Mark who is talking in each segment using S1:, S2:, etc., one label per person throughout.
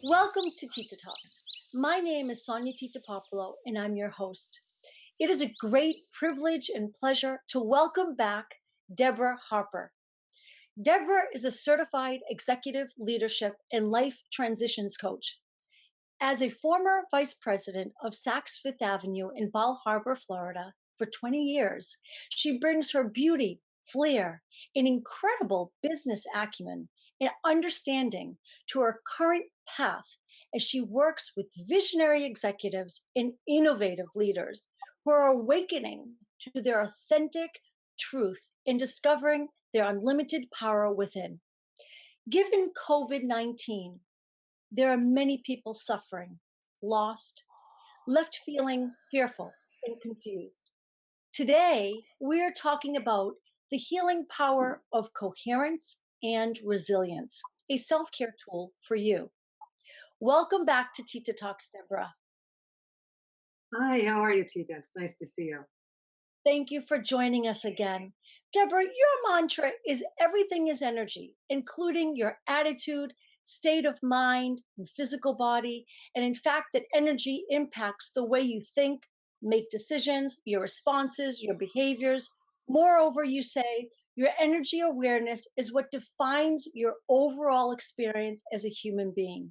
S1: Welcome to Tita Talks. My name is Sonia Tita Popolo, and I'm your host. It is a great privilege and pleasure to welcome back Deborah Harper. Deborah is a certified executive leadership and life transitions coach. As a former vice president of Saks Fifth Avenue in Bal Harbour, Florida, for 20 years, she brings her beauty, flair, and incredible business acumen and understanding to her current path as she works with visionary executives and innovative leaders who are awakening to their authentic truth and discovering their unlimited power within. Given COVID 19, there are many people suffering, lost, left feeling fearful and confused. Today, we are talking about the healing power of coherence and resilience, a self care tool for you. Welcome back to Tita Talks, Deborah.
S2: Hi, how are you, Tita? It's nice to see you.
S1: Thank you for joining us again. Deborah, your mantra is everything is energy, including your attitude, state of mind, and physical body. And in fact, that energy impacts the way you think, make decisions, your responses, your behaviors. Moreover, you say your energy awareness is what defines your overall experience as a human being.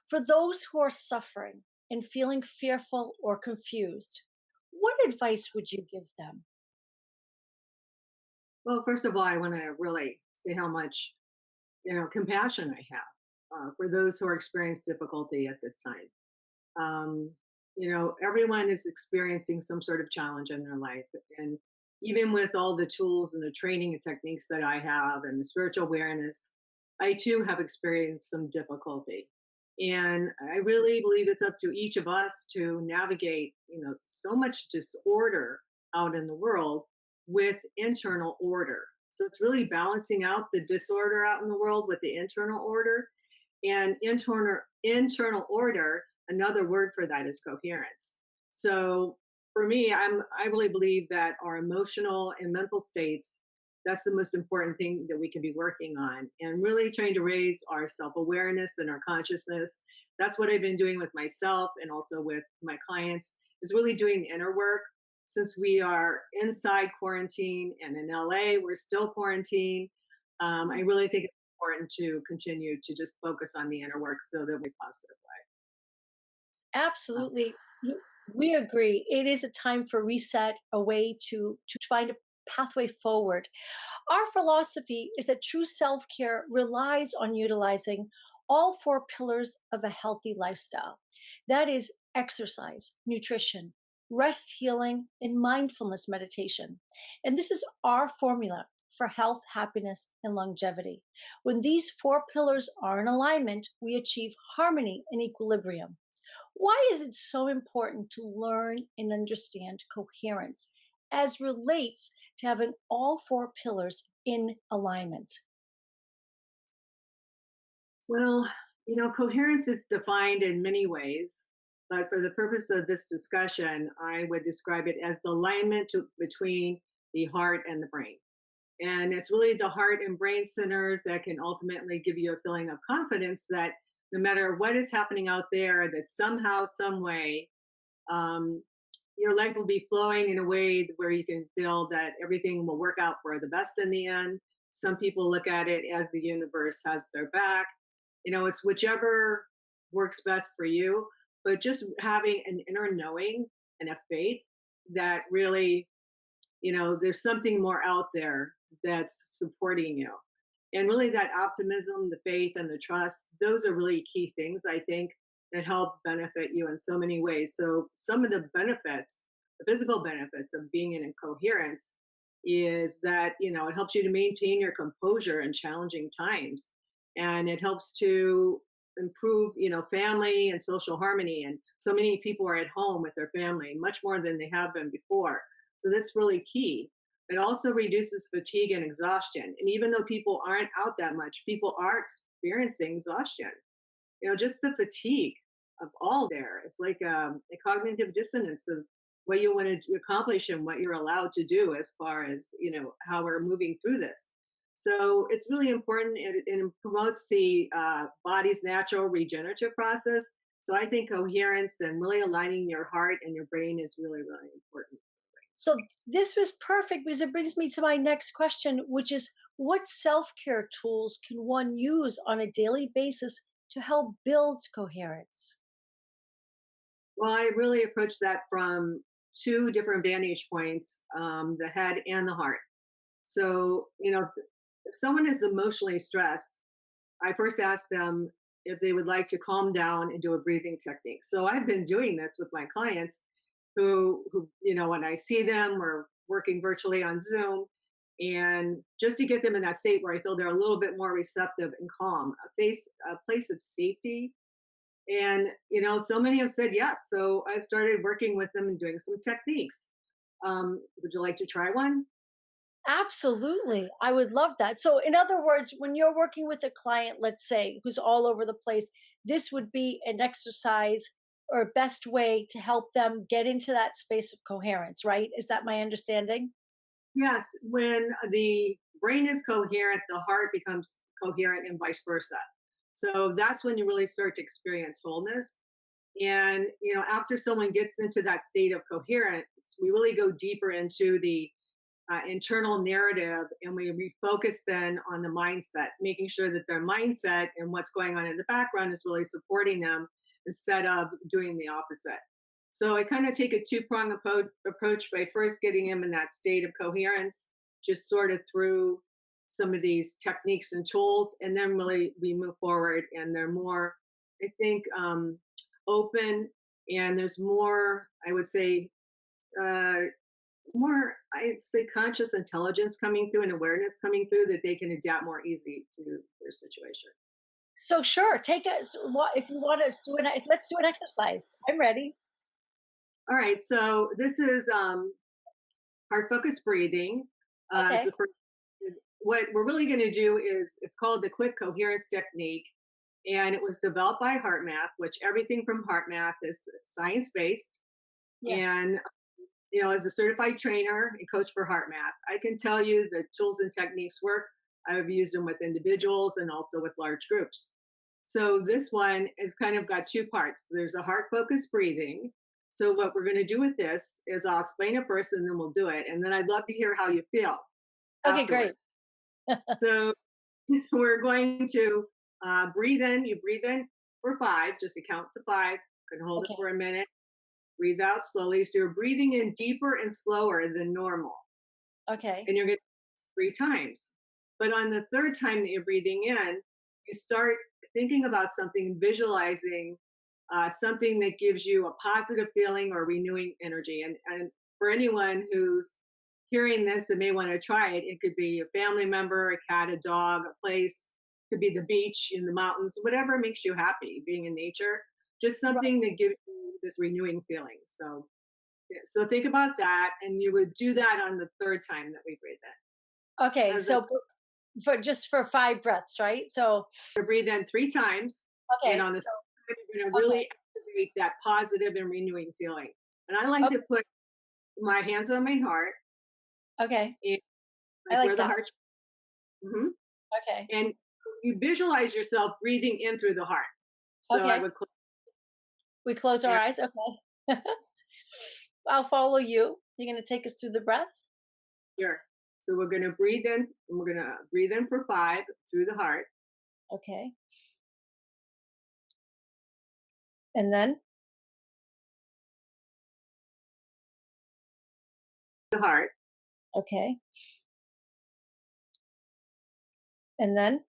S1: For those who are suffering and feeling fearful or confused, what advice would you give them?
S2: Well, first of all, I want to really say how much, compassion I have for those who are experiencing difficulty at this time. Everyone is experiencing some sort of challenge in their life. And even with all the tools and the training and techniques that I have and the spiritual awareness, I too have experienced some difficulty. And I really believe it's up to each of us to navigate, so much disorder out in the world with internal order. So it's really balancing out the disorder out in the world with the internal order. And internal order, another word for that is coherence. So for me, I really believe that our emotional and mental states, that's the most important thing that we can be working on, and really trying to raise our self-awareness and our consciousness. That's what I've been doing with myself and also with my clients, is really doing the inner work. Since we are inside quarantine and in LA, we're still quarantined. I really think it's important to continue to just focus on the inner work so that we positive way.
S1: Absolutely. We agree. It is a time for reset, a way to find a pathway forward. Our philosophy is that true self care relies on utilizing all four pillars of a healthy lifestyle. That is exercise, nutrition, rest healing, and mindfulness meditation. And this is our formula for health, happiness, and longevity. When these four pillars are in alignment, we achieve harmony and equilibrium. Why is it so important to learn and understand coherence as relates to having all four pillars in alignment?
S2: Well, coherence is defined in many ways, but for the purpose of this discussion, I would describe it as the alignment between the heart and the brain. And it's really the heart and brain centers that can ultimately give you a feeling of confidence that no matter what is happening out there, that somehow, some way, um, your life will be flowing in a way where you can feel that everything will work out for the best in the end. Some people look at it as the universe has their back. It's whichever works best for you, but just having an inner knowing and a faith that really, there's something more out there that's supporting you. And really, that optimism, the faith, and the trust, those are really key things, I think, that help benefit you in so many ways. So, some of the benefits, the physical benefits of being in coherence is that, it helps you to maintain your composure in challenging times. And it helps to improve, family and social harmony. And so many people are at home with their family much more than they have been before. So, that's really key. It also reduces fatigue and exhaustion. And even though people aren't out that much, people are experiencing exhaustion. Just the fatigue of all there. It's like a cognitive dissonance of what you want to accomplish and what you're allowed to do as far as, how we're moving through this. So it's really important. It promotes the body's natural regenerative process. So I think coherence and really aligning your heart and your brain is really, really important.
S1: So this was perfect because it brings me to my next question, which is what self-care tools can one use on a daily basis to help build coherence?
S2: Well, I really approach that from two different vantage points, the head and the heart. So, if someone is emotionally stressed, I first ask them if they would like to calm down and do a breathing technique. So I've been doing this with my clients who, when I see them or working virtually on Zoom, and just to get them in that state where I feel they're a little bit more receptive and calm, a place of safety. And, so many have said yes. So I've started working with them and doing some techniques. Would you like to try one?
S1: Absolutely. I would love that. So, in other words, when you're working with a client, let's say, who's all over the place, this would be an exercise or best way to help them get into that space of coherence, right? Is that my understanding?
S2: Yes, when the brain is coherent, the heart becomes coherent and vice versa. So that's when you really start to experience wholeness. And, after someone gets into that state of coherence, we really go deeper into the internal narrative and we refocus then on the mindset, making sure that their mindset and what's going on in the background is really supporting them instead of doing the opposite. So I kind of take a two-pronged approach by first getting them in that state of coherence, just sort of through some of these techniques and tools, and then really we move forward and they're more, I think, open, and there's more, I would say, uh, more, I'd say, conscious intelligence coming through and awareness coming through that they can adapt more easy to their situation.
S1: So, sure, take us. What if you want to do an? Let's do an exercise. I'm ready.
S2: All right, so this is heart focused breathing. Is
S1: Okay.
S2: the first. What we're really going to do is it's called the quick coherence technique, and it was developed by HeartMath, which everything from HeartMath is science based.
S1: Yes.
S2: And as a certified trainer and coach for HeartMath, I can tell you the tools and techniques work. I've used them with individuals and also with large groups. So this one is kind of got two parts. There's a heart focused breathing. So what we're going to do with this is I'll explain it first and then we'll do it. And then I'd love to hear how you feel
S1: Okay,
S2: afterward.
S1: great.
S2: So we're going to breathe in. You breathe in for five, just to count to five. You can hold it
S1: Okay.
S2: for a minute. Breathe out slowly. So you're breathing in deeper and slower than normal.
S1: Okay.
S2: And you're going to three times. But on the third time that you're breathing in, you start thinking about something, visualizing something that gives you a positive feeling or renewing energy. And for anyone who's hearing this and may want to try it, it could be a family member, a cat, a dog, a place, it could be the beach in the mountains, whatever makes you happy, being in nature, just
S1: Right.
S2: something that gives you this renewing feeling. So, yeah, so think about that, and you would do that on the third time that we breathe in.
S1: Okay.
S2: As a
S1: So for just for 5 breaths, right? So
S2: breathe in three times, and
S1: okay.
S2: on the
S1: So
S2: third time, you're going to
S1: okay.
S2: really activate that positive and renewing feeling. And I like to
S1: Okay.
S2: put my hands on my heart,
S1: Okay.
S2: and
S1: I
S2: like where
S1: like
S2: the
S1: that.
S2: heart, mhm,
S1: Okay.
S2: and you visualize yourself breathing in through the heart. So I
S1: Okay.
S2: would close
S1: We close our
S2: and
S1: eyes. Okay. I'll follow you. You're going to take us through the breath.
S2: here. So we're going to breathe in, and we're going to breathe in for five through the heart,
S1: Okay. And then,
S2: the heart,
S1: okay. And then,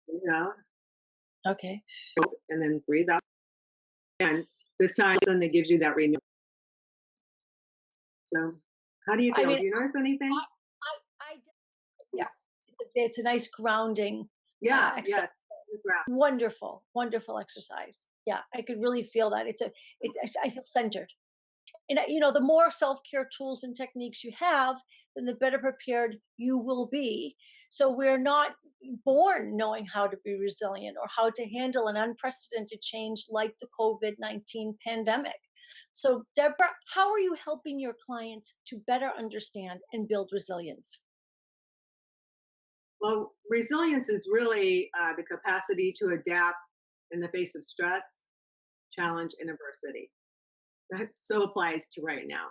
S2: you know,
S1: okay.
S2: and then breathe out. And this time, something that gives you that renewal. So, how do you
S1: I
S2: feel?
S1: mean,
S2: Do you notice anything?
S1: Yeah.
S2: Yes.
S1: It's a nice grounding
S2: Yeah,
S1: exercise.
S2: yes. Just wrap.
S1: Wonderful, wonderful exercise. Yeah, I could really feel that. I feel centered. And the more self-care tools and techniques you have, then the better prepared you will be. So we're not born knowing how to be resilient or how to handle an unprecedented change like the COVID-19 pandemic. So Deborah, how are you helping your clients to better understand and build resilience?
S2: Well, resilience is really the capacity to adapt in the face of stress, challenge, and adversity. That so applies to right now.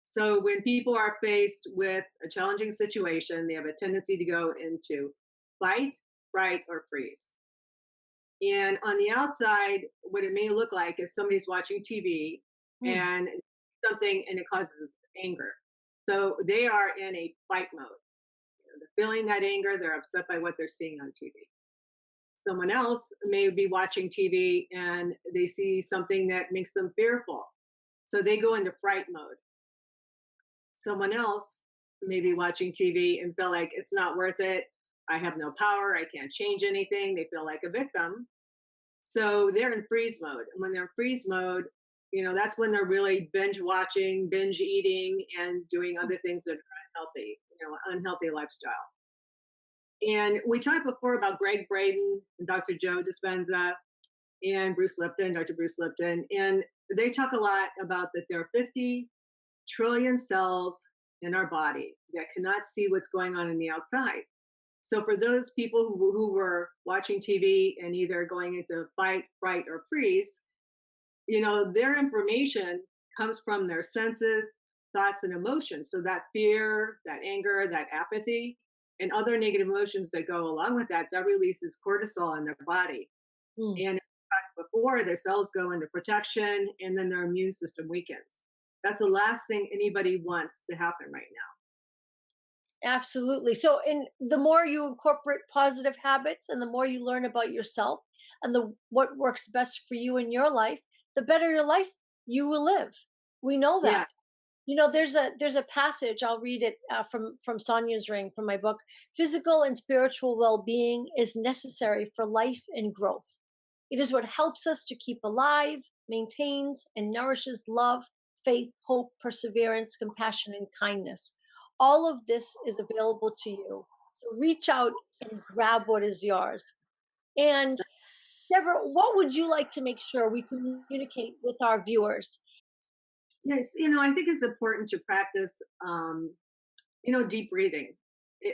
S2: So when people are faced with a challenging situation, they have a tendency to go into fight, fright, or freeze. And on the outside, what it may look like is somebody's watching TV
S1: Hmm.
S2: and something and it causes anger. So they are in a fight mode. They're feeling that anger, they're upset by what they're seeing on TV. Someone else may be watching TV and they see something that makes them fearful. So they go into fright mode. Someone else may be watching TV and feel like it's not worth it. I have no power. I can't change anything. They feel like a victim. So they're in freeze mode. And when they're in freeze mode, that's when they're really binge watching, binge eating, and doing other things that are unhealthy, unhealthy lifestyle. And we talked before about Greg Braden and Dr. Joe Dispenza and Bruce Lipton, Dr. Bruce Lipton. And they talk a lot about that there are 50 trillion cells in our body that cannot see what's going on in the outside. So for those people who were watching TV and either going into fight, fright, or freeze, their information comes from their senses, thoughts, and emotions. So that fear, that anger, that apathy, and other negative emotions that go along with that, that releases cortisol in their body.
S1: Hmm.
S2: And before their cells go into protection and then their immune system weakens. That's the last thing anybody wants to happen right now.
S1: Absolutely. So, in the more you incorporate positive habits and the more you learn about yourself and the what works best for you in your life, the better your life you will live. We know
S2: Yeah.
S1: that. There's a passage I'll read it from Sonia's Ring from my book. Physical and spiritual well-being is necessary for life and growth. It is what helps us to keep alive, maintains and nourishes love, faith, hope, perseverance, compassion, and kindness. All of this is available to you. So reach out and grab what is yours. And Deborah, what would you like to make sure we communicate with our viewers?
S2: Yes. I think it's important to practice, deep breathing.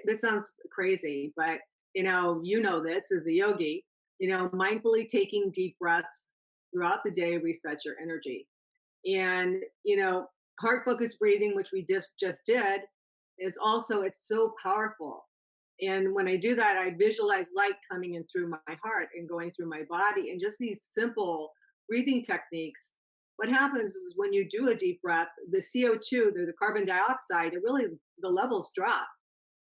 S2: This sounds crazy, but this as a yogi. Mindfully taking deep breaths throughout the day resets your energy. And heart focused breathing, which we just did, is also it's so powerful. And when I do that, I visualize light coming in through my heart and going through my body. And just these simple breathing techniques, what happens is when you do a deep breath, the CO2, the carbon dioxide, the levels drop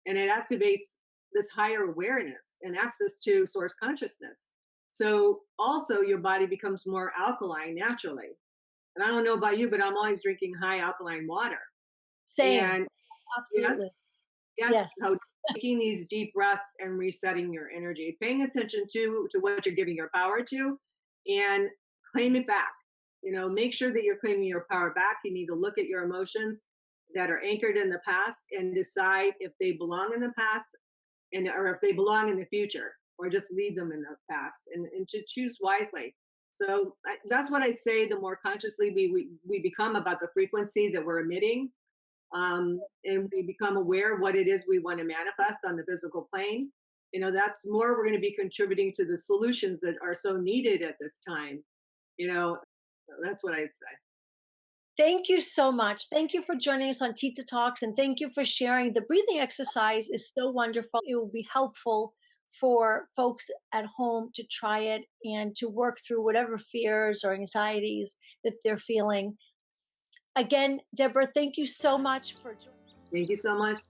S2: and it activates this higher awareness and access to source consciousness. So also your body becomes more alkaline naturally. And I don't know about you, but I'm always drinking high alkaline water.
S1: Same.
S2: And yes,
S1: Absolutely.
S2: yes,
S1: Yes.
S2: so taking these deep breaths and resetting your energy, paying attention to what you're giving your power to, and claim it back. Make sure that you're claiming your power back. You need to look at your emotions that are anchored in the past and decide if they belong in the past and or if they belong in the future or just leave them in the past and to choose wisely. So that's what I'd say. The more consciously we become about the frequency that we're emitting, and we become aware of what it is we want to manifest on the physical plane, that's more we're going to be contributing to the solutions that are so needed at this time. You know, that's what I'd say.
S1: Thank you so much. Thank you for joining us on Tita Talks and thank you for sharing. The breathing exercise is so wonderful. It will be helpful for folks at home to try it and to work through whatever fears or anxieties that they're feeling. Again, Deborah, thank you so much for joining.
S2: Thank you so much.